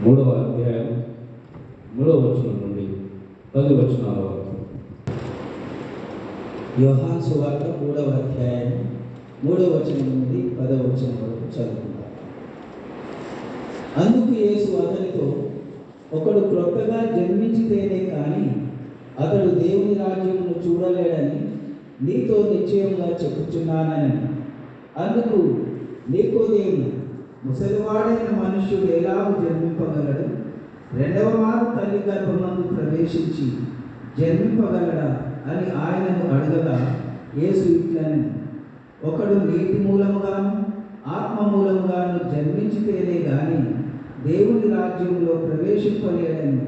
3వ అధ్యాయం 3వ వచనం నుండి 10 వచనాల వరకు. యోహాను సువార్త 3వ అధ్యాయం 3వ వచనం నుండి 10వ వచనం వరకు చదువుకుందాం. అందుకు యేసు అతనితో, ఒకడు క్రొత్తగా జన్మించితేనే కానీ అతడు దేవుని రాజ్యమును చూడలేడని నీతో నిశ్చయంగా చెప్పుచున్నానని. అందుకు నికోదేము, ముసలివాడైన మనుష్యుడు ఎలాగూ జన్మింపగలడు? రెండవ మారు తల్లి గర్భమందు ప్రవేశించి జన్మింపగలడా అని ఆయనను అడగగా యేసు ఇట్లని, ఒకడు నీటి మూలముగాను ఆత్మ మూలముగాను జన్మించితేనే గాని దేవుని రాజ్యంలో ప్రవేశింపలేడని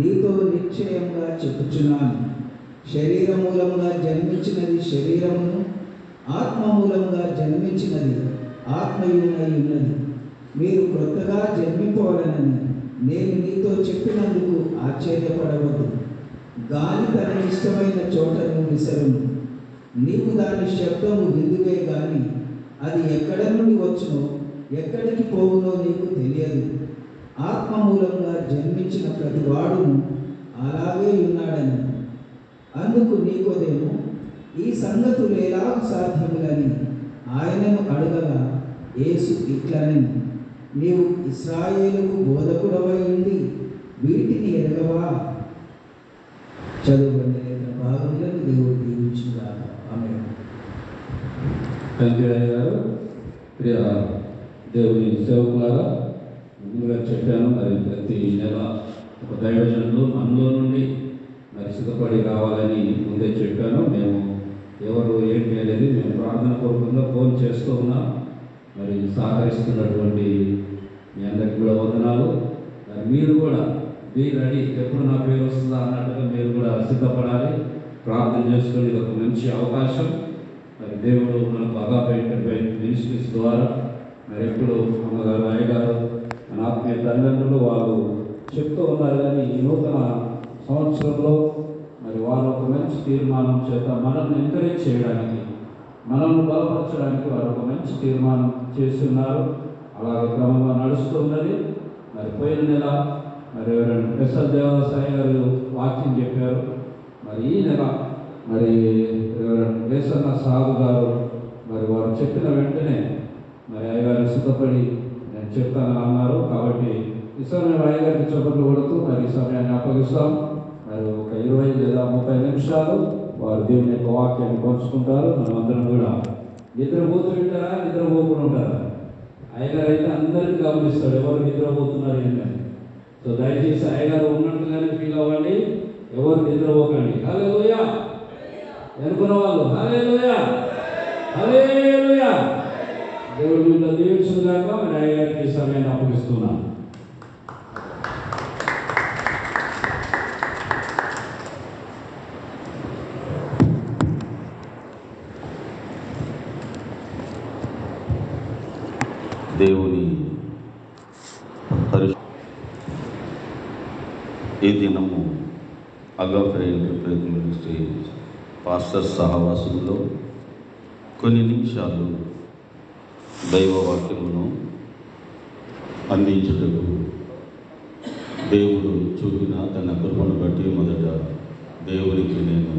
నీతో నిశ్చయంగా చెప్పుచున్నాను. శరీర మూలముగా జన్మించినది శరీరమును, ఆత్మ మూలముగా జన్మించినది ఆత్మయునై ఉన్నది. మీరు క్రొత్తగా జన్మింపవలనని నేను నీతో చెప్పినందుకు ఆశ్చర్యపడవద్దు. గాలి తన ఇష్టమైన చోటను విసరును. నీవు దాని శబ్దము విందువే గాని అది ఎక్కడ నుండి వచ్చునో ఎక్కడికి పోవునో నీకు తెలియదు. ఆత్మ మూలంగా జన్మించిన ప్రతి వాడును అలాగే ఉన్నాడని. అందుకు నికోదేము, ఈ సంగతులు ఎలాగ సాధ్యములని ఆయనను అడగగా యేసు ఇట్లని, నీవు ఇశ్రాయేలుకు బోధకుడవై ఉండి వీటిని ఎరగవా? చదువుకునే భాగములను దేవుడు దీవించుగాక. ఆమేన్. గారు ప్రియ దేవుని సేవకులారా, ముందుగా చెప్పాను, మరి ప్రతి నెల ఒక దైవజనులు మనలో నుండి మరి సిద్ధపడి రావాలని ముందే చెప్పాను. మేము ఎవరు ఏంటి అనేది మేము ప్రార్థన పూర్వకంగా ఫోన్ చేస్తూ ఉన్నాం. మరి సహకరిస్తున్నటువంటి మీ అందరికీ కూడా వందనాలు. మరి మీరు కూడా బీ రెడీ, ఎప్పుడు నా పేరు వస్తుందా అన్నట్టుగా మీరు కూడా సిద్ధపడాలి, ప్రార్థన చేసుకొని. ఇది ఒక మంచి అవకాశం. మరి దేవుడు మనకు అగాపే మినిస్ట్రీస్ ద్వారా మరి ఎప్పుడు అమ్మగారు, అయ్యగారు, మన ఆత్మీయ తల్లిదండ్రులు వాళ్ళు చెప్తూ ఉన్నారు. కానీ ఈ నూతన సంవత్సరంలో మరి వారు ఒక మంచి తీర్మానం చేత మనల్ని ఎంకరేజ్ చేయడానికి, మనల్ని బలపరచడానికి వారు ఒక మంచి తీర్మానం చేస్తున్నారు. అలాగే క్రమంగా నడుస్తున్నది. మరి పోయిన నెల మరి ఎస్ఎల్ దేవదాసాయి గారు వాక్యం చెప్పారు. మరి ఈ నెల మరి వేసన్న సాధు గారు మరి వారు చెప్పిన వెంటనే మరి అయ్యగారు సిద్ధపడి నేను చెప్తానని అన్నారు. కాబట్టి ఈ సమయం అయ్యగారికి చప్పట్లు కొడుతూ మరి ఈ సమయాన్ని అప్పగిస్తాం. మరి ఒక 20 లేదా 30 నిమిషాలు వారు దేవుని యొక్క వాక్యాన్ని పంచుకుంటారు. మనమందరం కూడా నిద్రపోతూ ఉంటారా, నిద్రపోకుండా ఉంటారా? అయ్యగారు అయితే అందరికీ గమనిస్తాడు ఎవరు నిద్రపోతున్నారు ఏంటని. సో దయచేసి అయ్యగారు ఉన్నట్టుగానే ఫీల్ అవ్వండి, ఎవరు నిద్రపోకండి. హల్లెలూయా అనుకున్న వాళ్ళు హల్లెలూయా, హల్లెలూయా. దేవుడు మిమ్మల్ని దీవించుగాక. మరి అయ్యగారికి ఈ సమయాన్ని అప్పగిస్తున్నాను. దేవుని ఈ దినము అగాపే మినిస్ట్రీ పాస్టర్ సహవాసంలో కొన్ని నిమిషాలు దైవవాక్యమును అందించుటకు దేవుడు చూపిన తన కృపను బట్టి మొదట దేవునికి నేను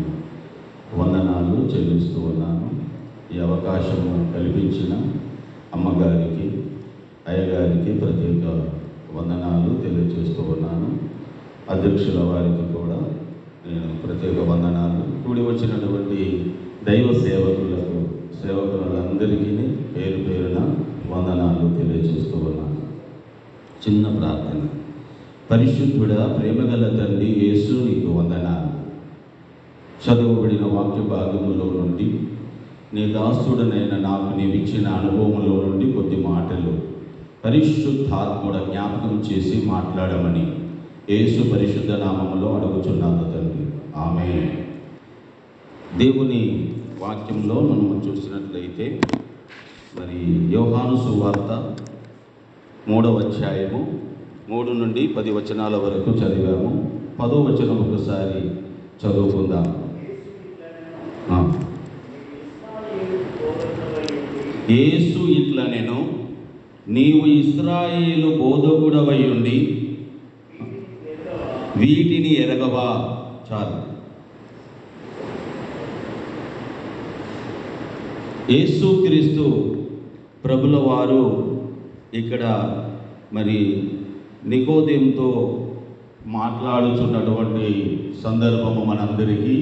వందనాలు చెల్లిస్తూ ఉన్నాను. ఈ అవకాశము కల్పించిన అమ్మగారికి, అయ్యగారికి ప్రత్యేక వందనాలు తెలియజేస్తూ ఉన్నాను. అధ్యక్షుల వారికి కూడా నేను ప్రత్యేక వందనాలు. కూడి వచ్చినటువంటి దైవ సేవకులందరికీ పేరు పేరున వందనాలు తెలియజేస్తూ ఉన్నాను. చిన్న ప్రార్థన. పరిశుద్ధుడా, ప్రేమగల తండ్రి యేసు, నీకు వందనాలు. చదువుబడిన వాక్య భాగములో నుండి నీ దాసుడనైన నాకు నీవిచ్చిన అనుభవంలో నుండి కొద్ది మాటలు పరిశుద్ధాత్ముడ జ్ఞాపకం చేసి మాట్లాడమని యేసు పరిశుద్ధ నామములో అడుగుచున్నాను తండ్రి. ఆమేన్. దేవుని వాక్యంలో మనము చూసినట్లయితే మరి యోహాను సువార్త 3వ అధ్యాయము 3 నుండి 10 వచనాల వరకు చదివాము. 10వ వచనం ఒకసారి చదువుకుందాం. యేసు ఇట్లా, నేను నీవు ఇశ్రాయేలు బోధకుడవై ఉండి వీటిని ఎరగవా. చాలు. యేసుక్రీస్తు ప్రభుల వారు ఇక్కడ మరి నికోదేముతో మాట్లాడుచున్నటువంటి సందర్భము మనందరికీ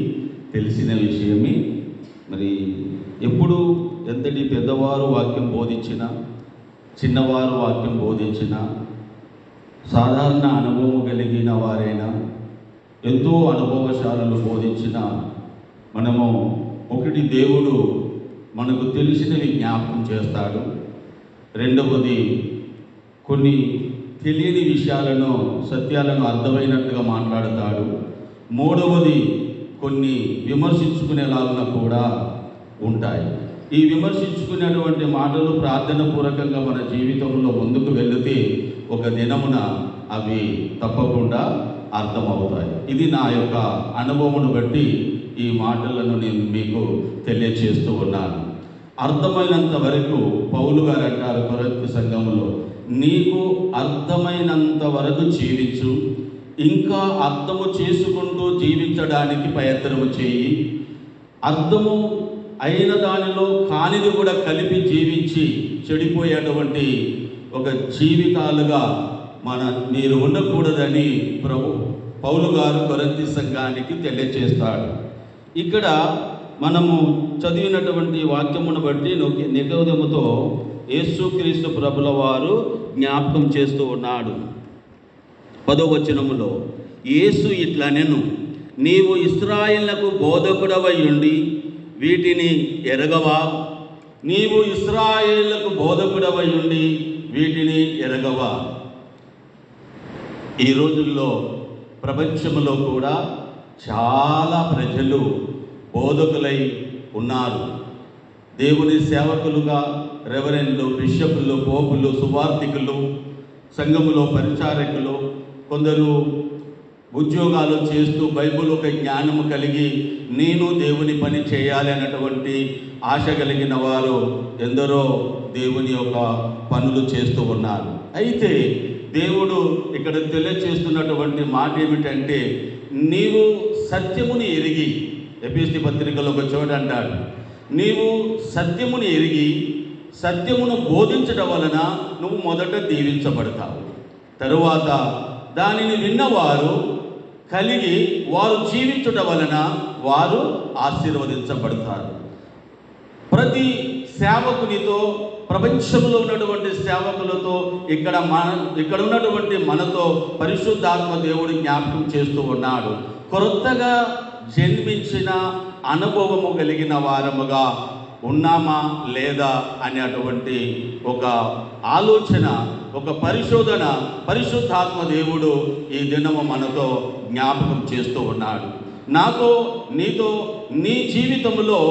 తెలిసిన విషయమే. మరి ఎప్పుడు ఎంతటి పెద్దవారు వాక్యం బోధించినా, చిన్నవారు వాక్యం బోధించినా, సాధారణ అనుభవం కలిగిన వారైనా, ఎంతో అనుభవశాలులు బోధించిన మనము ఒకటి, దేవుడు మనకు తెలిసినవి జ్ఞాపకం చేస్తాడు. రెండవది, కొన్ని తెలియని విషయాలను, సత్యాలను అర్థమైనట్టుగా మాట్లాడతాడు. మూడవది, కొన్ని విమర్శించుకునేలాగా కూడా ఉంటాయి. ఈ విమర్శించుకునేటువంటి మాటలు ప్రార్థన పూర్వకంగా మన జీవితంలో ముందుకు వెళితే ఒక దినమున అవి తప్పకుండా అర్థమవుతాయి. ఇది నా యొక్క అనుభవమును బట్టి ఈ మాటలను నేను మీకు తెలియచేస్తూ ఉన్నాను. అర్థమైనంత వరకు పౌలు గారు అంటారు కొరింథీ సంఘములో, నీకు అర్థమైనంత వరకు జీవించు, ఇంకా అర్థము చేసుకుంటూ జీవించడానికి ప్రయత్నము చేయి. అర్థము అయిన దానిలో కానిది కూడా కలిపి జీవించి చెడిపోయేటువంటి ఒక జీవితాలుగా మీరు ఉండకూడదని పౌలు గారు కొరింథీ సంఘానికి తెలియచేస్తాడు. ఇక్కడ మనము చదివినటువంటి వాక్యమును బట్టి నికోదేముతో యేసుక్రీస్తు ప్రభుల వారు జ్ఞాపకం చేస్తూ ఉన్నాడు. 10వ వచనములో యేసు ఇట్లనెను, నీవు ఇశ్రాయేలునకు బోధకుడవై ఉండి వీటిని ఎరగవా? నీవు ఇశ్రాయేలునకు బోధకుడవై ఉండి వీటిని ఎరగవా? ఈ రోజుల్లో ప్రపంచంలో కూడా చాలా ప్రజలు బోధకులై ఉన్నారు. దేవుని సేవకులుగా రెవరెండ్లు, బిషపులు, పోపులు, సువార్థికులు, సంఘములో పరిచారకులు, కొందరు ఉద్యోగాలు చేస్తూ బైబిల్ ఒక జ్ఞానము కలిగి నేను దేవుని పని చేయాలి అన్నటువంటి ఆశ కలిగిన వారు ఎందరో దేవుని యొక్క పనులు చేస్తూ ఉన్నారు. అయితే దేవుడు ఇక్కడ తెలియచేస్తున్నటువంటి మాట ఏమిటంటే, నీవు సత్యముని ఎరిగి, ఎఫెసీ పత్రికలో ఒక చోట అంటాడు, నీవు సత్యముని ఎరిగి సత్యమును బోధించడం వలన నువ్వు మొదట దీవించబడతావు. తరువాత దానిని విన్నవారు కలిగి వారు జీవించడం వలన వారు ఆశీర్వదించబడతారు. ప్రతి సేవకునితో, ప్రపంచంలో ఉన్నటువంటి సేవకులతో, ఇక్కడ ఉన్నటువంటి మనతో పరిశుద్ధాత్మ దేవుడు జ్ఞాపకం చేస్తూ ఉన్నాడు. కొత్తగా జన్మించిన అనుభవము కలిగిన వారముగా ఉన్నామా లేదా అనేటువంటి ఒక ఆలోచన, ఒక పరిశోధన పరిశుద్ధాత్మ దేవుడు ఈ దినము మనతో జ్ఞాపకం చేస్తూ ఉన్నాడు. నాతో నీతో నీ జీవితంలో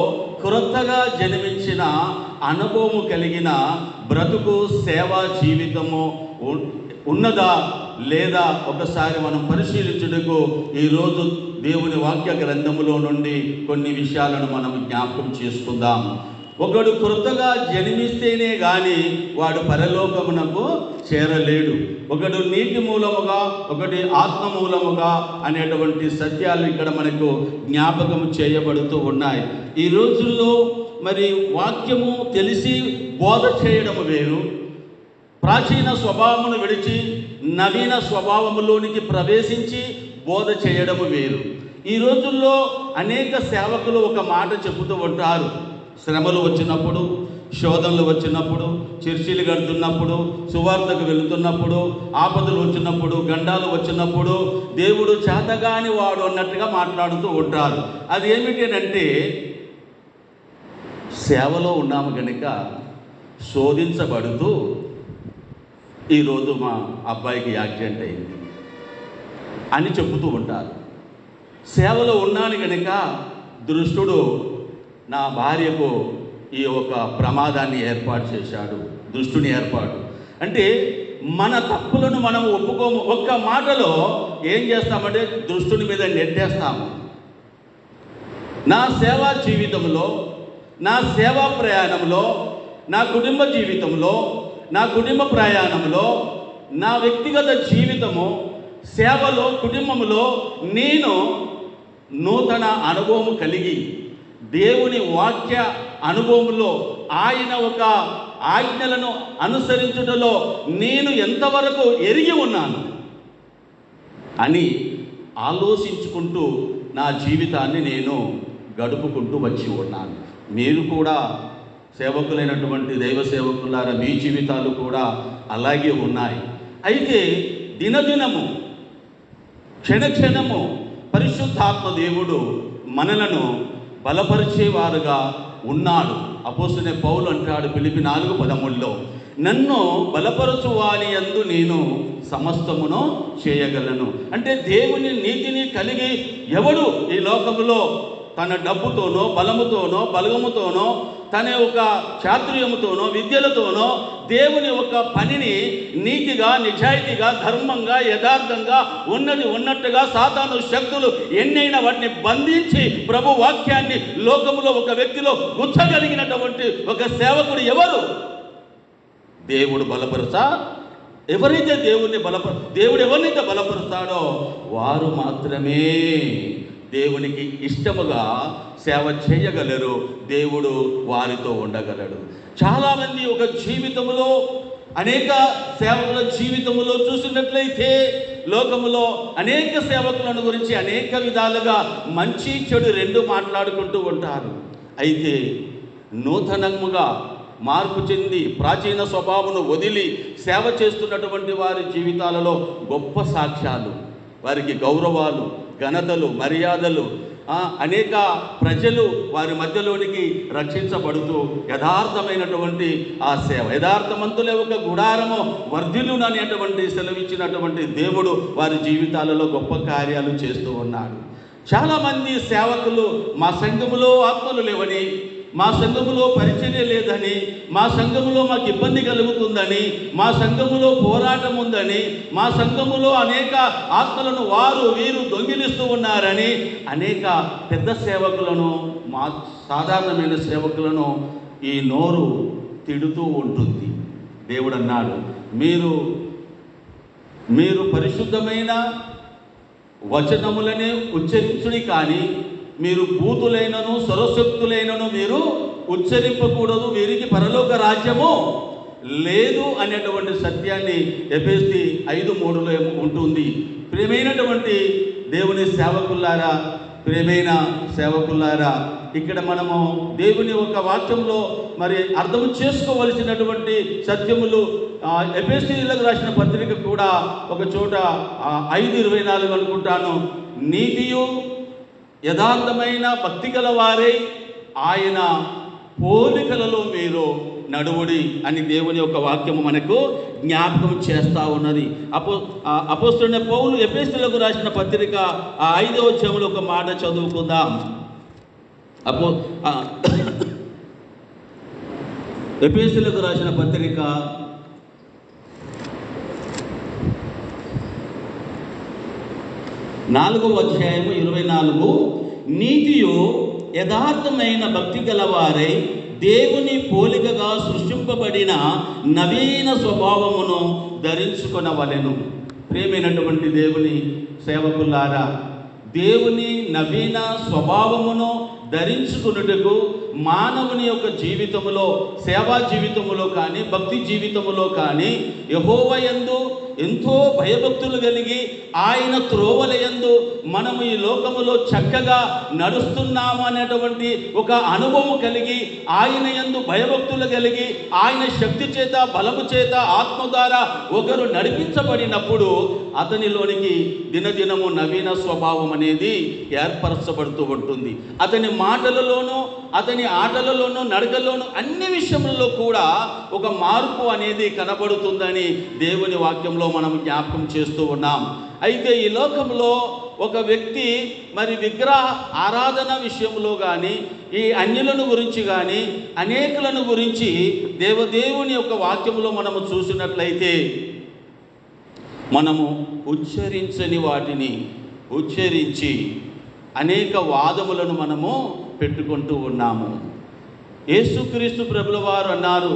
క్రొత్తగా జన్మించిన అనుభవము కలిగిన బ్రతుకు, సేవా జీవితము ఉన్నదా లేదా ఒకసారి మనం పరిశీలించుటకు ఈరోజు దేవుని వాక్య గ్రంథములో నుండి కొన్ని విషయాలను మనం జ్ఞాపకం చేసుకుందాం. ఒకడు క్రొత్తగా జన్మిస్తేనే కానీ వాడు పరలోకమునకు చేరలేడు. ఒకడు నీటి మూలముగా, ఒకటి ఆత్మ మూలముగా అనేటువంటి సత్యాలు ఇక్కడ మనకు జ్ఞాపకం చేయబడుతూ ఉన్నాయి. ఈ రోజుల్లో మరి వాక్యము తెలిసి బోధ చేయడం వేరు, ప్రాచీన స్వభావమును విడిచి నవీన స్వభావములోనికి ప్రవేశించి బోధ చేయడం వేరు. ఈ రోజుల్లో అనేక సేవకులు ఒక మాట చెబుతూ ఉంటారు. శ్రమలు వచ్చినప్పుడు, శోధనలు వచ్చినప్పుడు, చర్చిలు కడుతున్నప్పుడు, సువార్తకు వెళుతున్నప్పుడు, ఆపదలు వచ్చినప్పుడు, గండాలు వచ్చినప్పుడు దేవుడు చేతగాని వాడు అన్నట్టుగా మాట్లాడుతూ ఉంటారు. అది ఏమిటంటే, సేవలో ఉన్నాము కనుక శోధించబడుతూ ఈరోజు మా అబ్బాయికి యాక్సిడెంట్ అయింది అని చెబుతూ ఉంటారు. సేవలో ఉన్నాను కనుక దుష్టుడు నా భార్యకు ఈ ఒక ప్రమాదాన్ని ఏర్పాటు చేశాడు, దుష్టుని ఏర్పాటు. అంటే మన తప్పులను మనం ఒప్పుకోము. ఒక్క మాటలో ఏం చేస్తామంటే దుష్టుని మీద నెట్టేస్తాము. నా సేవా జీవితంలో, నా సేవా ప్రయాణంలో, నా కుటుంబ జీవితంలో, నా కుటుంబ ప్రయాణంలో, నా వ్యక్తిగత జీవితము, సేవలో, కుటుంబంలో నేను నూతన అనుభవం కలిగి దేవుని వాక్య అనుభవంలో ఆయన ఒక ఆజ్ఞలను అనుసరించుటలో నేను ఎంతవరకు ఎరిగి ఉన్నాను అని ఆలోచించుకుంటూ నా జీవితాన్ని నేను గడుపుకుంటూ వచ్చి ఉన్నాను. మీరు కూడా సేవకులైనటువంటి దైవ సేవకులారా, మీ జీవితాలు కూడా అలాగే ఉన్నాయి. అయితే దినదినము, క్షణక్షణము పరిశుద్ధాత్మ దేవుడు మనలను బలపరిచేవారుగా ఉన్నాడు. అపోస్తలుడైన పౌలు అంటాడు ఫిలిప్పీ 4:13, నన్ను బలపరచు వాని యందు నేను సమస్తమును చేయగలను. అంటే దేవుని నీతిని కలిగి ఎవడు ఈ లోకములో తన డబ్బుతోనో, బలముతోనో, బలగముతోనో, తన యొక్క చాతుర్యముతోనో, విద్యలతోనో దేవుని యొక్క పనిని నీతిగా, నిజాయితీగా, ధర్మంగా, యథార్థంగా ఉన్నట్టుగా సాతాను శక్తులు ఎన్నైనా వాటిని బంధించి ప్రభు వాక్యాన్ని లోకములో ఒక వ్యక్తిలో గుచ్చగలిగినటువంటి ఒక సేవకుడు ఎవరు? దేవుడు బలపరుచా? ఎవరైతే దేవుడు ఎవరినైతే బలపరుస్తాడో వారు మాత్రమే దేవునికి ఇష్టముగా సేవ చేయగలరు. దేవుడు వారితో ఉండగలడు. చాలామంది ఒక జీవితంలో, అనేక సేవకుల జీవితంలో చూసినట్లయితే లోకములో అనేక సేవకులను గురించి అనేక విధాలుగా మంచి చెడు రెండు మాట్లాడుకుంటూ ఉంటారు. అయితే నూతనముగా మార్పు చెంది ప్రాచీన స్వభావమును వదిలి సేవ చేస్తున్నటువంటి వారి జీవితాలలో గొప్ప సాక్ష్యాలు, వారికి గౌరవాలు, ఘనతలు, మర్యాదలు, అనేక ప్రజలు వారి మధ్యలోనికి రక్షించబడుతూ యథార్థమైనటువంటి ఆ సేవ, యథార్థమంతులే ఒక గుడారము వర్ధిల్లును అనేటువంటి సెలవిచ్చినటువంటి దేవుడు వారి జీవితాలలో గొప్ప కార్యాలు చేస్తూ ఉన్నాడు. చాలామంది సేవకులు మా సంఘములో ఆత్మలు లేవని, మా సంఘములో పరిచర్య లేదని, మా సంఘములో మాకు ఇబ్బంది కలుగుతుందని, మా సంఘములో పోరాటం ఉందని, మా సంఘములో అనేక ఆత్మలను వీరు దొంగిలిస్తూ ఉన్నారని అనేక పెద్ద సేవకులను, మా సాధారణమైన సేవకులను ఈ నోరు తిడుతూ ఉంటుంది. దేవుడు అన్నాడు, మీరు పరిశుద్ధమైన వచనములనే ఉచ్చరించుడి, కానీ మీరు బూతులైనను సర్వశక్తులైనను మీరు ఉచ్చరింపకూడదు, వీరికి పరలోక రాజ్యము లేదు అనేటువంటి సత్యాన్ని ఎఫెసీ 5:3లో ఉంటుంది. ప్రియమైనటువంటి దేవుని సేవకులారా, ప్రియమైన సేవకులారా, ఇక్కడ మనము దేవుని ఒక వాక్యంలో మరి అర్థం చేసుకోవలసినటువంటి సత్యములు ఎఫెసీయులకు రాసిన పత్రిక కూడా ఒక చోట 5:24 అనుకుంటాను, నీతియు యథార్థమైన భక్తి గల వారే ఆయన పోలికలలో మీరు నడువుడి అని దేవుని యొక్క వాక్యము మనకు జ్ఞాపకం చేస్తూ ఉన్నది. అపోస్తలుడైన పౌలు ఎఫెసీయులకు రాసిన పత్రిక 5వ అధ్యాయంలో ఒక మాట చదువుకుందాం. ఎఫెసీయులకు రాసిన పత్రిక 4వ అధ్యాయము 24, నీతియు యథార్థమైన భక్తి గలవారై దేవుని పోలికగా సృష్టింపబడిన నవీన స్వభావమును ధరించుకొనవలెను. ప్రియమైనటువంటి దేవుని సేవకులారా, దేవుని నవీన స్వభావమును ధరించుకున్నట్టుకు మానవుని యొక్క జీవితంలో, సేవా జీవితంలో కానీ, భక్తి జీవితంలో కానీ యెహోవా యందు ఎంతో భయభక్తులు కలిగి ఆయన త్రోవల యందు మనము ఈ లోకములో చక్కగా నడుస్తున్నాము అనేటువంటి ఒక అనుభవం కలిగి, ఆయన యందు భయభక్తులు కలిగి, ఆయన శక్తి చేత, బలము చేత, ఆత్మ ద్వారా ఒకరు నడిపించబడినప్పుడు అతనిలోనికి దినదినము నవీన స్వభావం అనేది ఏర్పరచబడుతూ ఉంటుంది. అతని మాటలలోనూ, అతని ఆటలలోనూ, నడకలోనూ, అన్ని విషయములలో కూడా ఒక మార్పు అనేది కనబడుతుందని దేవుని వాక్యంలో మనం జ్ఞాపకం చేస్తూ ఉన్నాం. అయితే ఈ లోకంలో ఒక వ్యక్తి మరి విగ్రహ ఆరాధన విషయంలో కానీ, ఈ అన్యులను గురించి కానీ, అనేకులను గురించి దేవుని యొక్క వాక్యంలో మనము చూసినట్లయితే మనము ఉచ్చరించని వాటిని ఉచ్చరించి అనేక వాదములను మనము పెట్టుకుంటూ ఉన్నాము. యేసుక్రీస్తు ప్రభుల వారు అన్నారు,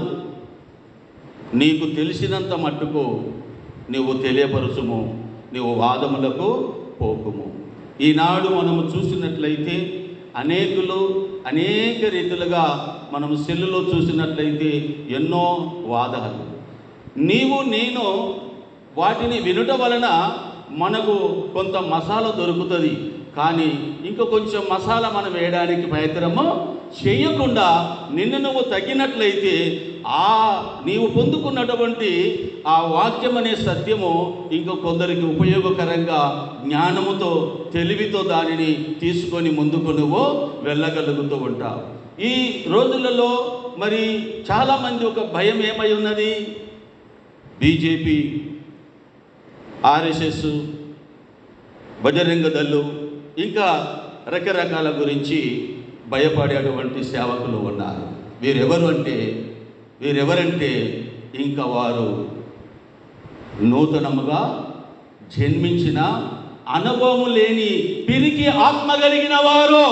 నీకు తెలిసినంత మట్టుకు నువ్వు తెలియపరచుము, నీవు వాదములకు పోకుము. ఈనాడు మనము చూసినట్లయితే అనేక రీతిలుగా మనము సెల్లులో చూసినట్లయితే ఎన్నో వాదాలు. నేను వాటిని వినుట వలన మనకు కొంత మసాలా దొరుకుతుంది, కానీ ఇంకా కొంచెం మసాలా మనం వేయడానికి ప్రయత్నము చేయకుండా నిన్ను నువ్వు తగ్గినట్లయితే నీవు పొందుకున్నటువంటి ఆ వాక్యం అనే సత్యము ఇంకా కొందరికి ఉపయోగకరంగా జ్ఞానముతో తెలివితో దానిని తీసుకొని ముందుకు నువ్వు వెళ్ళగలుగుతూ ఉంటావు. ఈ రోజులలో మరి చాలామంది ఒక భయం ఏమై ఉన్నది, బీజేపీ, ఆర్ఎస్ఎస్, బజరంగ దళ్ళు ఇంకా రకరకాల గురించి భయపడేటువంటి సేవకులు ఉన్నారు. వీరెవరంటే ఇంకా వారు నూతనముగా జన్మించిన అనుభవం లేని పిరికి ఆత్మ కలిగిన వారు.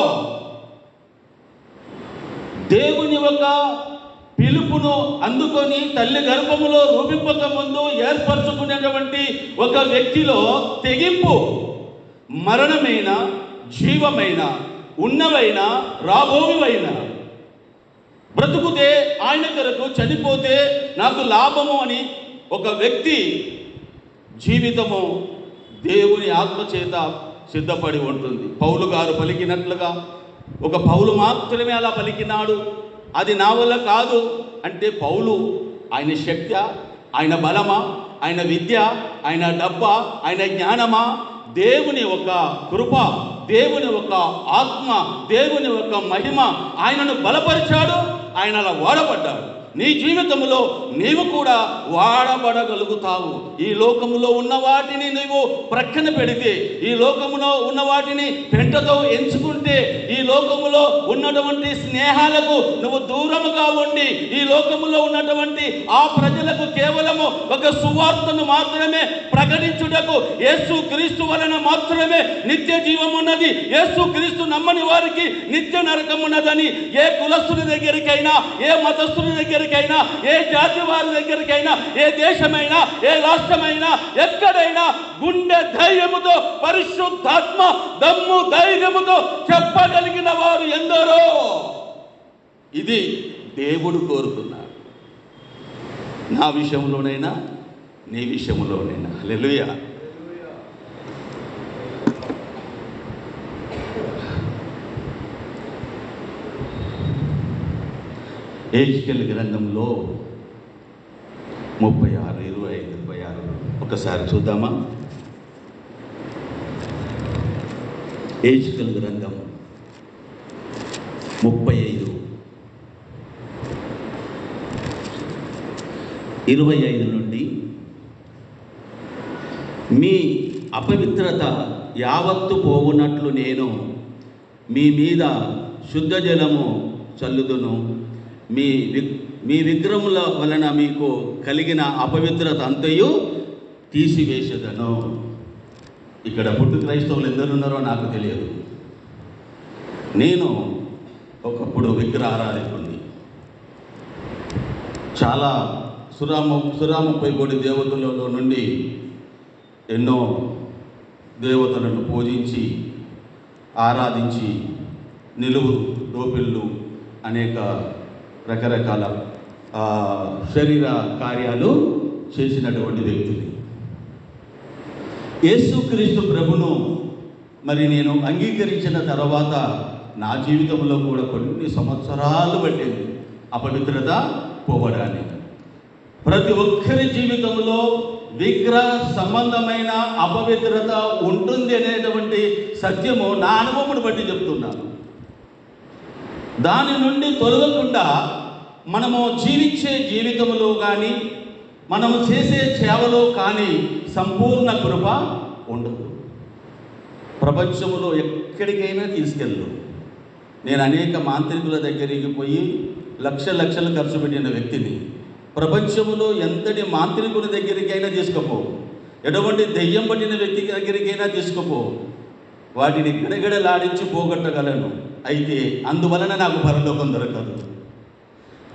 దేవుని ఒక పిలుపును అందుకొని తల్లి గర్భములో రూపింపక ముందు ఏర్పరచుకునేటువంటి ఒక వ్యక్తిలో తెగింపు, మరణమైన, జీవమైన, ఉన్నవైన, రాబోవివైన, బ్రతుకుతే ఆయన కొరకు, చనిపోతే నాకు లాభము అని ఒక వ్యక్తి జీవితము దేవుని ఆత్మ చేత సిద్ధపడి ఉంటుంది. పౌలు గారు పలికినట్లుగా ఒక పౌలు మాత్రమే అలా పలికినాడు. అది నా వల్ల కాదు అంటే పౌలు ఆయన శక్తి, ఆయన బలమా, ఆయన విద్య, ఆయన డబ్బా, ఆయన జ్ఞానమా, దేవుని ఒక కృప, దేవుని ఒక ఆత్మ, దేవుని ఒక మహిమ ఆయనను బలపరిచాడు. ఆయన అలా వాడబడ్డాడు. నీ జీవితంలో నీవు కూడా వాడబడగలుగుతావు. ఈ లోకములో ఉన్న వాటిని నీవు ప్రక్కన పెడితే, ఈ లోకములో ఉన్న వాటిని పెంటతో ఎంచుకుంటే, ఈ లోకములో ఉన్నటువంటి స్నేహాలకు నువ్వు దూరముగా ఉండి, ఈ లోకములో ఉన్నటువంటి ఆ ప్రజలకు కేవలము ఒక సువార్తను మాత్రమే ప్రకటించుటకు, యేసు క్రీస్తు వలన మాత్రమే నిత్య జీవం ఉన్నది, యేసు క్రీస్తు నమ్మని వారికి నిత్య నరకం ఉన్నదని ఏ కులస్తుని దగ్గరికైనా, ఏ మతస్థుని దగ్గరికైనా, ఏ జాతి వారి దగ్గరికైనా, ఏ దేశమైనా, ఏ రాష్ట్రమైనా, ఎక్కడైనా గుండె ధైర్యముతో, పరిశుద్ధాత్మ దమ్ము ధైర్యముతో చెప్పగలిగిన వారు ఎందరో. ఇది దేవుడు కోరుతున్నాడు. నా విషయంలోనైనా, నీ విషయంలోనైనా. హల్లెలూయా. ఎహెజ్కేలు గ్రంథంలో 36, 25, 26 ఒకసారి చూద్దామా? ఎహెజ్కేలు గ్రంథం 35, 25 నుండి, మీ అపవిత్రత యావత్తు పోవునట్లు నేను మీ మీద శుద్ధ జలము చల్లుదును, మీ విగ్రహముల వలన మీకు కలిగిన అపవిత్రత అంతయు తీసివేసేదను. ఇక్కడ పుట్టు క్రైస్తవులు ఎందరు ఉన్నారో నాకు తెలియదు. నేను ఒకప్పుడు విగ్రహారాధికుడిని. చాలా సురాముపై కోటి దేవతలలో నుండి ఎన్నో దేవతలను పూజించి ఆరాధించి నిలువు దోపిళ్ళు అనేక రకరకాల శరీర కార్యాలు చేసినటువంటి వ్యక్తిని. యేసుక్రీస్తు ప్రభును మరి నేను అంగీకరించిన తర్వాత నా జీవితంలో కూడా కొన్ని సంవత్సరాలు పట్టింది అపవిత్రత పోవడానికి. ప్రతి ఒక్కరి జీవితంలో విగ్రహ సంబంధమైన అపవిత్రత ఉంటుంది అనేటువంటి సత్యము నా అనుభవమును బట్టి చెప్తున్నాను. దాని నుండి తొలగకుండా మనము జీవించే జీవితంలో కానీ, మనము చేసే సేవలో కానీ సంపూర్ణ కృప ఉండదు. ప్రపంచంలో ఎక్కడికైనా తీసుకెళ్ళు. నేను అనేక మాంత్రికుల దగ్గరికి పోయి లక్షలు ఖర్చు పెట్టిన వ్యక్తిని. ప్రపంచంలో ఎంతటి మాంత్రికుని దగ్గరికైనా తీసుకుపో, ఎటువంటి దెయ్యం పట్టిన వ్యక్తి దగ్గరికైనా తీసుకుపో, వాటిని గడగడలాడించి పోగొట్టగలను. అయితే అందువలన నాకు పరలోకం దొరకదు,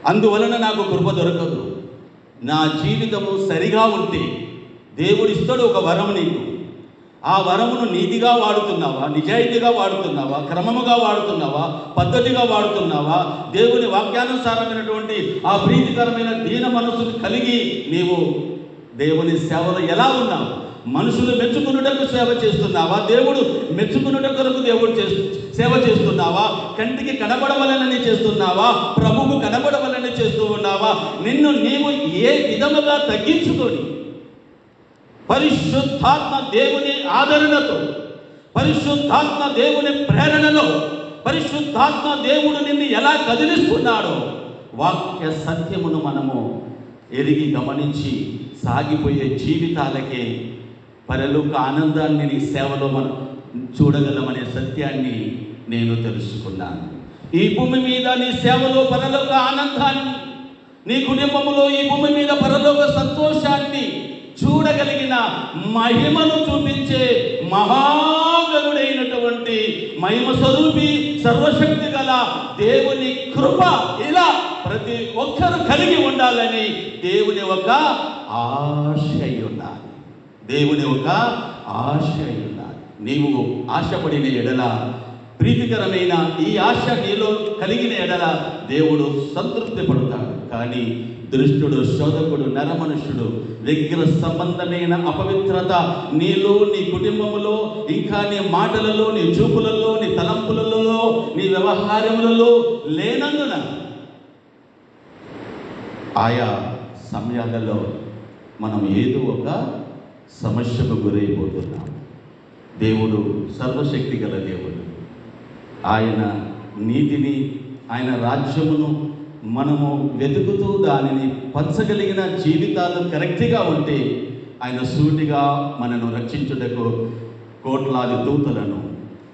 అందువలన నాకు కృప దొరకదు. నా జీవితము సరిగా ఉంటే దేవుడిస్తాడు ఒక వరం నీకు. ఆ వరమును నీతిగా వాడుతున్నావా, నిజాయితీగా వాడుతున్నావా, క్రమముగా వాడుతున్నావా, పద్ధతిగా వాడుతున్నావా? దేవుని వాక్యానుసారమైనటువంటి ఆ ప్రీతికరమైన దీన మనసును కలిగి నీవు దేవుని సేవలో ఎలా ఉన్నావు? మనుషులు మెచ్చుకున్నటకు సేవ చేస్తున్నావా? దేవుడు మెచ్చుకున్నటకు దేవుడు సేవ చేస్తున్నావా? కంటికి కనబడవలనని చేస్తున్నావా? ప్రభువు కనబడవలని చేస్తూ ఉన్నావా? నిన్ను నీవు ఏ విధముగా తగ్గించుకొని పరిశుద్ధాత్మ దేవుని ఆదరణతో, పరిశుద్ధాత్మ దేవుని ప్రేరణలో, పరిశుద్ధాత్మ దేవుడు నిన్ను ఎలా కదిలిస్తున్నాడో వాక్య సత్యమును మనము ఎరిగి గమనించి సాగిపోయే జీవితాలకే పరలోక ఆనందాన్ని నీ సేవలో మనం చూడగలమనే సత్యాన్ని నేను తెలుసుకున్నాను. ఈ భూమి మీద నీ సేవలో పరలోక ఆనందాన్ని, నీ కుటుంబంలో ఈ భూమి మీద పరలోక సంతోషాన్ని చూడగలిగిన మహిమను చూపించే మహాగణుడైనటువంటి మహిమ స్వరూపి సర్వశక్తి గల దేవుని కృప ఇలా ప్రతి ఒక్కరు కలిగి ఉండాలని దేవుని ఒక ఆశ ఉండాలి. దేవుని ఒక ఆశ ఉండాలి. నీవు ఆశపడిన ఎడల, ప్రీతికరమైన ఈ ఆశ నీలో కలిగిన ఎడల దేవుడు సంతృప్తి పడతాడు. కానీ దుష్టుడు, శోధకుడు, నరమనుష్యుడు, విగ్రహ సంబంధమైన అపవిత్రత నీలో, నీ కుటుంబములో, ఇంకా నీ మాటలలో, నీ చూపులలో, నీ తలంపులలో, నీ వ్యవహారములలో లేనందున ఆయా సమయాలలో మనం ఏదో ఒక సమస్యకు గురైపోతున్నాం. దేవుడు సర్వశక్తి గల దేవుడు. ఆయన నీతిని, ఆయన రాజ్యమును మనము వెతుకుతూ దానిని పంచగలిగిన జీవితాలు కరెక్ట్గా ఉంటే ఆయన సూటిగా మనను రక్షించుటకు కోట్లాది దూతలను,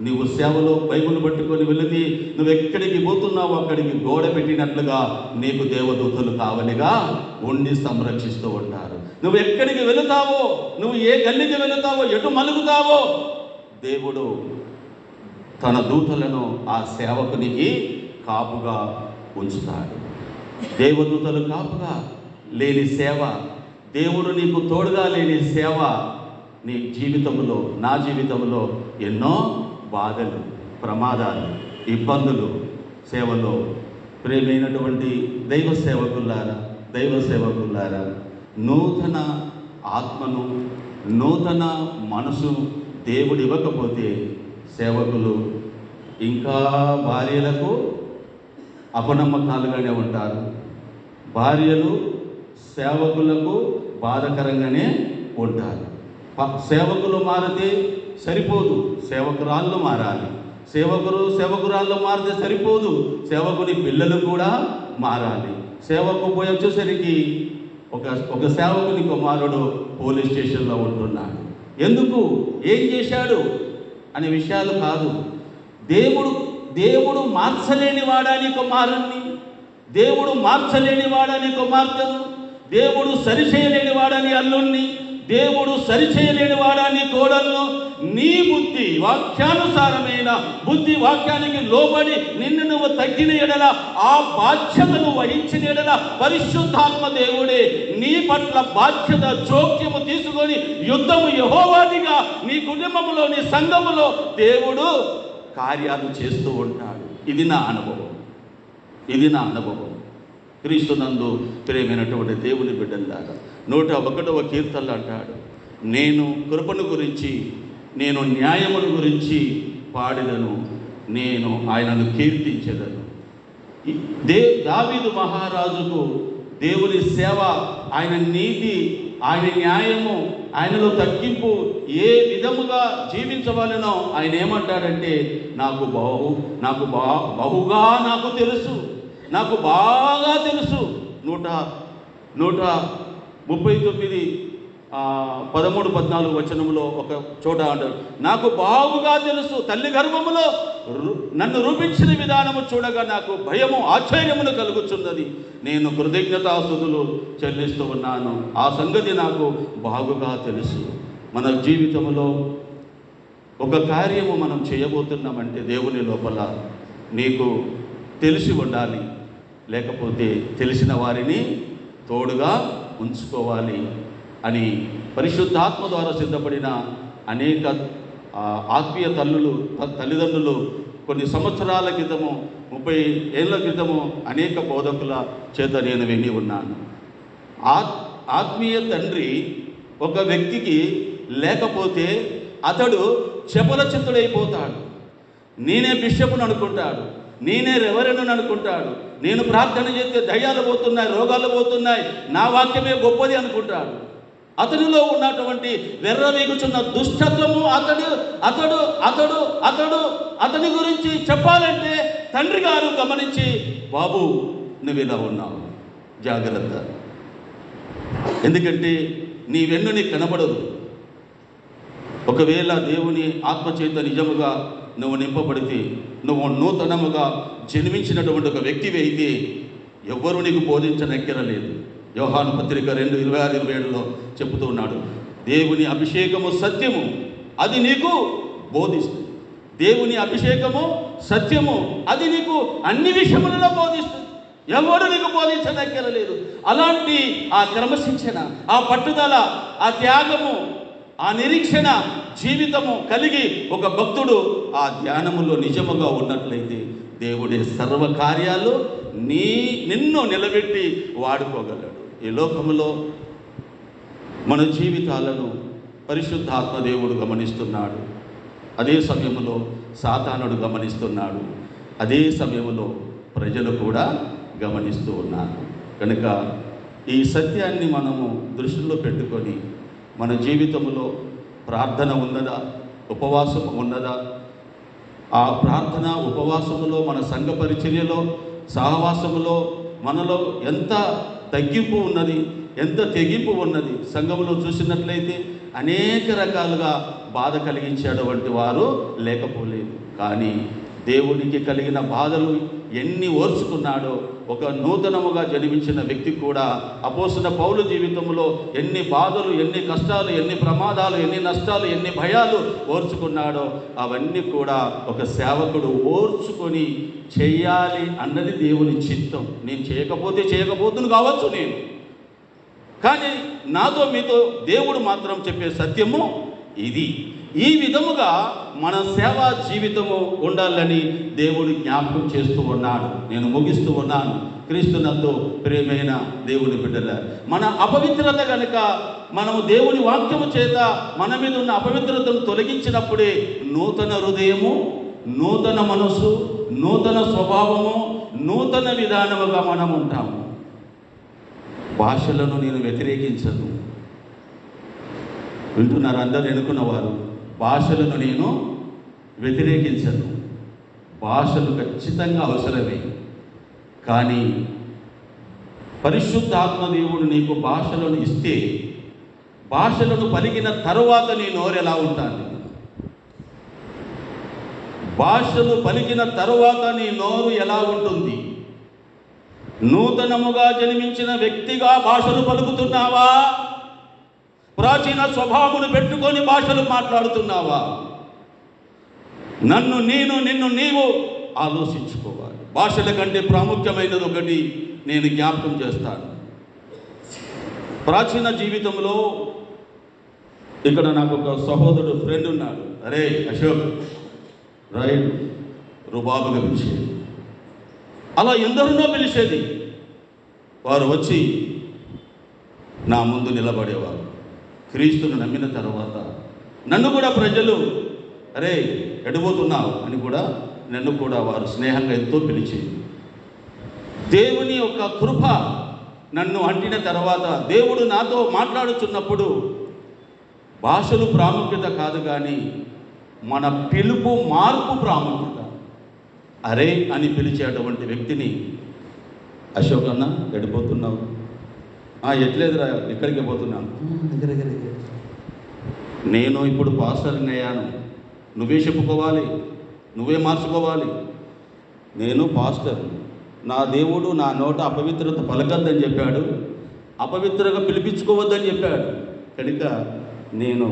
నువ్వు సేవలో బైబిల్ పట్టుకొని వెళితే నువ్వు ఎక్కడికి పోతున్నావో అక్కడికి గోడ పెట్టినట్లుగా నీకు దేవదూతలు కావలిగా ఉండి సంరక్షిస్తూ ఉంటారు. నువ్వు ఎక్కడికి వెళుతావో, నువ్వు ఏ గల్లికి వెళుతావో, ఎటు మలుగుతావో దేవుడు తన దూతలను ఆ సేవకునికి కాపుగా ఉంచుతాడు. దేవదూతలు కాపుగా లేని సేవ, దేవుడు నీకు తోడుగా లేని సేవ నీ జీవితంలో, నా జీవితంలో ఎన్నో బాధలు, ప్రమాదాలు, ఇబ్బందులు సేవలో ప్రియమైనటువంటి దైవ సేవకులారా నూతన ఆత్మను, నూతన మనసు దేవుడు ఇవ్వకపోతే సేవకులు ఇంకా భార్యలకు అపనమ్మకాలుగానే ఉంటారు. భార్యలు సేవకులకు బాధకరంగానే ఉంటారు. సేవకులు మారితే సరిపోదు, సేవకురాళ్ళు మారాలి. సేవకురాళ్ళు మారితే సరిపోదు, సేవకుని పిల్లలు కూడా మారాలి. సేవకు పోయి వచ్చేసరికి ఒక సేవకుని కుమారుడు పోలీస్ స్టేషన్లో ఉంటున్నాడు. ఎందుకు, ఏం చేశాడు అనే విషయాలు కాదు. దేవుడు మార్చలేని వాడని కుమారుణ్ణి, దేవుడు మార్చలేని వాడని కుమార్తెను, దేవుడు సరిచేయలేని వాడని అల్లుణ్ణి, దేవుడు సరిచేయలేని వాడని కోడలను నీ బుద్ధి, వాక్యానుసారమైన బుద్ధి, వాక్యానికి లోబడి నిన్ను నువ్వు తగ్గిన ఎడల, ఆ బాధ్యతను వహించిన ఎడల పరిశుద్ధాత్మ దేవుడే నీ పట్ల బాధ్యత జోక్యము తీసుకొని యుద్ధము యెహోవాదిగా నీ కుటుంబంలో, నీ సంఘములో దేవుడు కార్యాలు చేస్తూ ఉంటాడు. ఇది నా అనుభవం. క్రీస్తునందు ప్రియమైనటువంటి దేవుని బిడ్డలారా, 101వ కీర్తనలు అంటాడు, నేను కృపను గురించి, నేను న్యాయమును గురించి పాడిదను, నేను ఆయనను కీర్తించెదను. దావీదు మహారాజుకు దేవుని సేవ, ఆయన నీతి, ఆయన న్యాయము, ఆయనలో తగ్గింపు ఏ విధముగా జీవించవలనో ఆయన ఏమంటాడంటే, నాకు బహుగా నాకు తెలుసు, నాకు బాగా తెలుసు. 139 13-14 వచనంలో ఒక చోట అంటారు, నాకు బాగుగా తెలుసు, తల్లి గర్భములో నన్ను రూపించిన విధానము చూడగా నాకు భయము, ఆశ్చర్యమును కలుగుచున్నది. నేను కృతజ్ఞతాస్తుతులు చెల్లిస్తూ ఉన్నాను. ఆ సంగతి నాకు బాగుగా తెలుసు. మన జీవితంలో ఒక కార్యము మనం చేయబోతున్నామంటే దేవుని లోపల నీకు తెలిసి ఉండాలి, లేకపోతే తెలిసిన వారిని తోడుగా ఉంచుకోవాలి అని పరిశుద్ధాత్మ ద్వారా సిద్ధపడిన అనేక ఆత్మీయ తల్లిదండ్రులు కొన్ని సంవత్సరాల క్రితము 30 ఏళ్ళ క్రితము అనేక బోధకుల చేత నేను విని ఉన్నాను. ఆత్మీయ తండ్రి ఒక వ్యక్తికి లేకపోతే అతడు చపలచిత్తుడైపోతాడు. నేనే బిషప్ను అనుకుంటాడు, నేనే రెవరెండ్ను అనుకుంటాడు, నేను ప్రార్థన చేస్తే దయ్యాలు పోతున్నాయి, రోగాలు పోతున్నాయి, నా వాక్యమే గొప్పది అనుకుంటాడు. అతనిలో ఉన్నటువంటి వెర్రవీగుచున్న దుష్టత్వము అతని గురించి చెప్పాలంటే తండ్రి గారు గమనించి, బాబు నువ్వు ఇలా ఉన్నావు, జాగ్రత్త, ఎందుకంటే నీ వెన్ను నీకు కనబడదు. ఒకవేళ దేవుని ఆత్మచేత నిజముగా నువ్వు నింపబడితే, నువ్వు నూతనముగా జన్మించినటువంటి ఒక వ్యక్తివి అయితే ఎవ్వరూ నీకు బోధించనక్కరలేదు. యోహాను పత్రిక 2:26-27లో చెబుతూ ఉన్నాడు, దేవుని అభిషేకము సత్యము, అది నీకు బోధిస్తుంది. దేవుని అభిషేకము సత్యము, అది నీకు అన్ని విషయములలో బోధిస్తుంది. ఎవరు నీకు బోధించనక్కరలేదు. అలాంటి ఆ క్రమశిక్షణ, ఆ పట్టుదల, ఆ త్యాగము, ఆ నిరీక్షణ జీవితము కలిగి ఒక భక్తుడు ఆ ధ్యానములో నిజముగా ఉన్నట్లయితే దేవుడి సర్వకార్యాలు నిన్ను నిలబెట్టి వాడుకోగలడు. ఈ లోకములో మన జీవితాలను పరిశుద్ధాత్మ దేవుడు గమనిస్తున్నాడు. అదే సమయంలో సాతానుడు గమనిస్తున్నాడు. అదే సమయంలో ప్రజలు కూడా గమనిస్తూ ఉన్నారు. కనుక ఈ సత్యాన్ని మనము దృష్టిలో పెట్టుకొని మన జీవితంలో ప్రార్థన ఉన్నదా, ఉపవాసం ఉన్నదా, ఆ ప్రార్థన ఉపవాసములో, మన సంఘ పరిచర్యలో, సహవాసములో మనలో ఎంత తగ్గింపు ఉన్నది, ఎంత తెగింపు ఉన్నది. సంఘములో చూసినట్లయితే అనేక రకాలుగా బాధ కలిగించేటువంటి వారు లేకపోలేదు. కానీ దేవునికి కలిగిన బాధలు ఎన్ని ఓర్చుకున్నాడో, ఒక నూతనముగా జన్మించిన వ్యక్తి కూడా అపోస్తలుడైన పౌలు జీవితంలో ఎన్ని బాధలు, ఎన్ని కష్టాలు, ఎన్ని ప్రమాదాలు, ఎన్ని నష్టాలు, ఎన్ని భయాలు ఓర్చుకున్నాడో అవన్నీ కూడా ఒక సేవకుడు ఓర్చుకొని చెయ్యాలి అన్నది దేవుని చిత్తం. నేను చేయకపోతును కావచ్చు నేను, కానీ నాతో మీతో దేవుడు మాత్రం చెప్పే సత్యము ఇది. ఈ విధముగా మన సేవా జీవితము ఉండాలని దేవుడు జ్ఞాపకం చేస్తూ ఉన్నాడు. నేను ముగిస్తూ ఉన్నాను. క్రీస్తునందు ప్రియమైన దేవుని బిడ్డల, మన అపవిత్రత కనుక మనము దేవుని వాక్యము చేత మన మీద ఉన్న అపవిత్రతను తొలగించినప్పుడే నూతన హృదయము, నూతన మనసు, నూతన స్వభావము, నూతన విధానముగా మనం ఉంటాము. భాషలను నేను వ్యతిరేకించను. వింటున్నారు అందరూ ఎన్నుకున్నవారు? భాషలను నేను వ్యతిరేకించను. భాషలు ఖచ్చితంగా అవసరమే. కానీ పరిశుద్ధాత్మ దేవుడు నీకు భాషలను ఇస్తే, భాషలను పలికిన తరువాత నీ నోరు ఎలా ఉంటుంది? భాషలు పలికిన తరువాత నీ నోరు ఎలా ఉంటుంది? నూతనముగా జన్మించిన వ్యక్తిగా భాషలు పలుకుతున్నావా? ప్రాచీన స్వభావమును పెట్టుకొని భాషలు మాట్లాడుతున్నావా? నిన్ను నీవు ఆలోచించుకోవాలి. భాషల కంటే ప్రాముఖ్యమైనది ఒకటి నేను జ్ఞాపకం చేస్తాను. ప్రాచీన జీవితంలో ఇక్కడ నాకు ఒక సహోదరుడు ఫ్రెండ్ ఉన్నాడు. అరే అశోక్, రైట్, రుబాబుగా పిలిచేది, అలా ఎందరినో పిలిచేది. వారు వచ్చి నా ముందు నిలబడేవారు. క్రీస్తును నమ్మిన తర్వాత నన్ను కూడా ప్రజలు అరే ఎడిపోతున్నావు అని కూడా నన్ను కూడా వారు స్నేహంగా ఎంతో పిలిచేది. దేవుని యొక్క కృప నన్ను అంటిన తర్వాత, దేవుడు నాతో మాట్లాడుతున్నప్పుడు భాషలు ప్రాముఖ్యత కాదు కానీ మన పిలుపు మార్పు ప్రాముఖ్యత. అరే అని పిలిచేటువంటి వ్యక్తిని, అశోక్ అన్న ఎడిపోతున్నావు, ఎట్లేదురా, ఎక్కడికి పోతున్నాను, నేను ఇప్పుడు పాస్టర్ని అయ్యాను, నువ్వే చెప్పుకోవాలి, నువ్వే మార్చుకోవాలి. నేను పాస్టర్, నా దేవుడు నా నోట అపవిత్రత పలకద్దని చెప్పాడు, అపవిత్రగా పిలిపించుకోవద్దని చెప్పాడు. కనుక నేను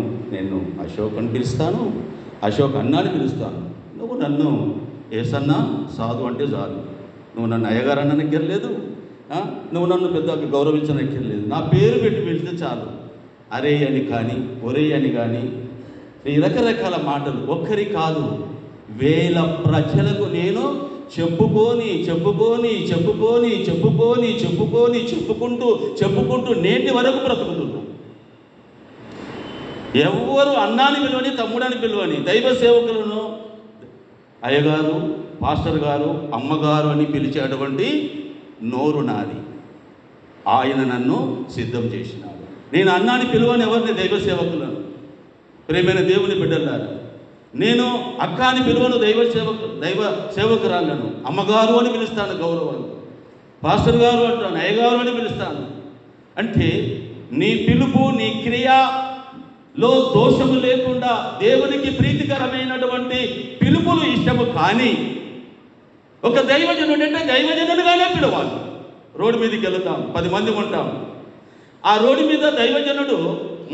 అశోక్ అని పిలుస్తాను, అశోక్ అన్నాని పిలుస్తాను. నువ్వు నన్ను ఏసన్నా సాధు అంటే చాలు. నువ్వు నన్ను అయ్యగారు అన్ననక్కర్లేదు, నువ్వు నన్ను పెద్దగా గౌరవించనక్కర్లేదు, నా పేరు పెట్టి పిలిస్తే చాలు. అరే అని కానీ ఒరే అని కానీ ఈ రకరకాల మాటలు ఒక్కరి కాదు, వేల ప్రజలకు నేను చెప్పుకుంటూ నేటి వరకు బ్రతుకుతున్నా. ఎవ్వరు అన్నాని పిలువని, తమ్ముడని పిలువని, దైవ సేవకులను అయ్యగారు, పాస్టర్ గారు, అమ్మగారు అని పిలిచేటువంటి నోరు నాది. ఆయన నన్ను సిద్ధం చేసినాడు. నేను అన్నాని పిలువని ఎవరిని? దైవ సేవకులను, ప్రేమైన దేవుని బిడ్డలారా. నేను అక్క అని పిలువను, దైవ సేవకురాలను. అమ్మగారు అని పిలుస్తాను గౌరవాలు, పాస్టర్ గారు అంటాను, అయ్యగారు అని పిలుస్తాను. అంటే నీ పిలుపు, నీ క్రియలో దోషము లేకుండా దేవునికి ప్రీతికరమైనటువంటి పిలుపులు ఇష్టము. కానీ ఒక దైవజనుడు అంటే దైవజనుడిగానే పిలవాలి. రోడ్డు మీదకి వెళుతాం, 10 మంది ఉంటాం. ఆ రోడ్డు మీద దైవజనుడు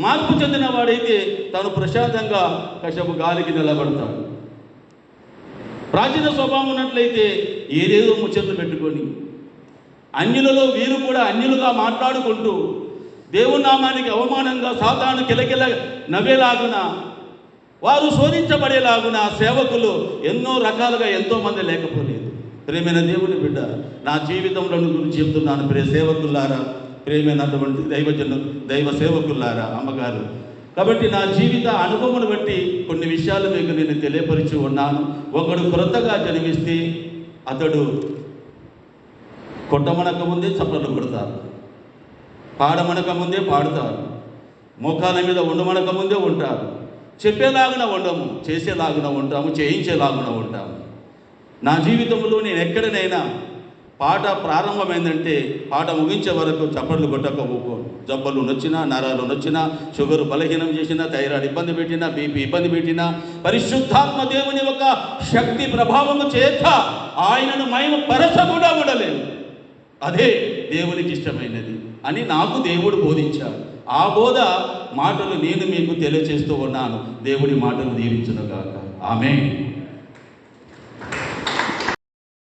మార్పు చెందిన వాడైతే తాను ప్రశాంతంగా కశపు గాలికి నిలబడతాడు. ప్రాచీన స్వభావం ఉన్నట్లయితే ఏదేదో ముచ్చట్లు పెట్టుకొని అన్యులలో వీరు కూడా అన్యులుగా మాట్లాడుకుంటూ దేవుని నామానికి అవమానంగా సాతాను కిలకిల నవ్వేలాగున, వారు శోధించబడేలాగున సేవకులు ఎన్నో రకాలుగా ఎంతోమంది లేకపోలేదు. ప్రేమైన దేవుని బిడ్డ, నా జీవితంలో గురించి చెప్తున్నాను. ప్రియ సేవకులారా, ప్రేమైనటువంటి దైవ సేవకులారా, అమ్మగారు. కాబట్టి నా జీవిత అనుభవమును బట్టి కొన్ని విషయాలు మీకు నేను తెలియపరిచి ఉన్నాను. ఒకడు క్రొత్తగా జన్మిస్తే అతడు కొట్టమనక ముందే చప్పట్లు కొడతారు, పాడమనక ముందే పాడుతారు, మోకాల మీద ఉండమనక ముందే ఉంటారు. చెప్పేలాగున ఉండము, చేసేలాగున ఉంటాము, చేయించేలాగున ఉంటాము. నా జీవితంలో నేను ఎక్కడనైనా పాట ప్రారంభమైందంటే పాట ముగించే వరకు చప్పట్లు కొట్టకపోను. జబ్బలు నొచ్చినా, నరాలు నొచ్చినా, షుగర్ బలహీనం చేసినా, థైరాయిడ్ ఇబ్బంది పెట్టినా, బీపీ ఇబ్బంది పెట్టినా, పరిశుద్ధాత్మ దేవుని ఒక శక్తి ప్రభావము చేత ఆయనను మహిమ పరచకుండా ఉండలేదు. అదే దేవునికి ఇష్టమైనది అని నాకు దేవుడు బోధించాడు. ఆ బోధ మాటలు నేను మీకు తెలియచేస్తూ ఉన్నాను. దేవుడి మాటలు దీవించునుగాక. ఆమేన్.